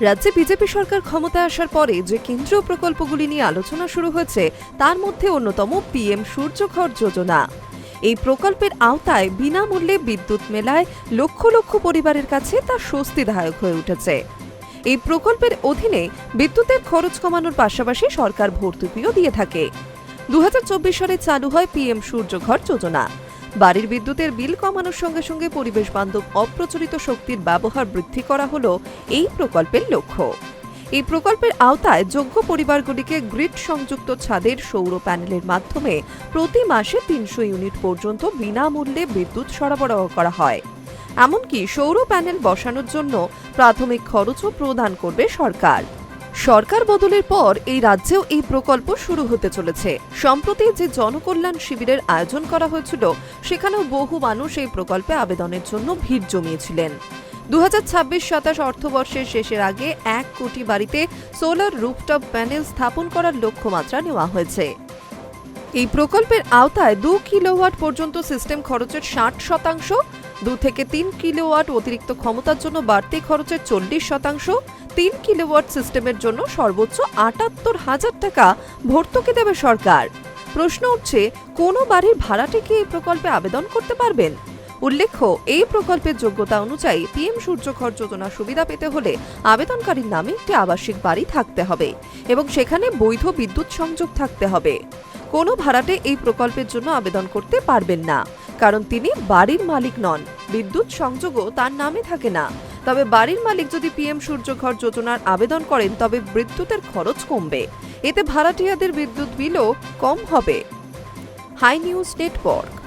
রাজ্যে বিজেপি সরকার ক্ষমতায় আসার পরে যে কেন্দ্রীয় প্রকল্পগুলি নিয়ে আলোচনা শুরু হয়েছে তার মধ্যে অন্যতম পিএম সূর্যঘর যোজনা। এই প্রকল্পের আওতায় বিনামূল্যে বিদ্যুৎ মেলায় লক্ষ লক্ষ পরিবারের কাছে তা স্বস্তিদায়ক হয়ে উঠেছে। এই প্রকল্পের অধীনে বিদ্যুতের খরচ কমানোর পাশাপাশি সরকার ভর্তুকিও দিয়ে থাকে। 2024 সালে চালু হয় পিএম সূর্যঘর যোজনা। বাড়ির বিদ্যুতের বিল কমানোর সঙ্গে সঙ্গে পরিবেশ বান্ধব অপ্রচলিত শক্তির ব্যবহার বৃদ্ধি করা হলো এই প্রকল্পের লক্ষ্য। এই প্রকল্পের আওতায় যোগ্য পরিবারগুলিকে গ্রিড সংযুক্ত ছাদের সৌর প্যানেলের মাধ্যমে প্রতি মাসে 300 ইউনিট পর্যন্ত বিনামূল্যে বিদ্যুৎ সরবরাহ করা হয়। এমনকি সৌর প্যানেল বসানোর জন্য প্রাথমিক খরচও প্রদান করবে সরকার। সরকার বদলের পর এই রাজ্যেও এই প্রকল্প শুরু হতে চলেছে। সম্প্রতি যে জনকল্যাণ শিবিরের আয়োজন করা হয়েছিল সেখানেও বহু মানুষ এই প্রকল্পে আবেদনের জন্য ভিড় জমিয়েছিলেন। 2026-27 অর্থবর্ষের শেষের আগে 1 কোটি বাড়িতে সোলার রুফটপ প্যানেল স্থাপন করার লক্ষ্যমাত্রা নেওয়া হয়েছে। এই প্রকল্পের আওতায় 2 কিলোওয়াট পর্যন্ত সিস্টেম খরচের 60%, 2 থেকে 3 কিলোওয়াট অতিরিক্ত ক্ষমতার জন্য বাড়তি খরচের 40%, 3 কিলোওয়াট সিস্টেমের জন্য সর্বোচ্চ 78,000 টাকা ভর্তুকি দেবে সরকার। প্রশ্ন উঠছে, কোন বাড়ির ভাড়াটে কি এই প্রকল্পে আবেদন করতে পারবেন? উল্লেখ্য, এই প্রকল্পের যোগ্যতা অনুযায়ী পিএম সূর্যঘর যোজনা সুবিধা পেতে হলে আবেদনকারীর নামে একটি আবাসিক বাড়ি থাকতে হবে এবং সেখানে বৈধ বিদ্যুৎ সংযোগ থাকতে হবে। কোনো ভাড়াটে এই প্রকল্পের জন্য আবেদন করতে পারবেন না, কারণ তিনি বাড়ির মালিক নন। বিদ্যুৎ সংযোগও তার নামে থাকে না। তবে বাড়ির মালিক যদি পিএম সূর্যঘর যোজনার আবেদন করেন তবে বিদ্যুতের খরচ কমবে। এতে ভাড়াটিয়াদের বিদ্যুৎ বিলও কম হবে। Hi News network.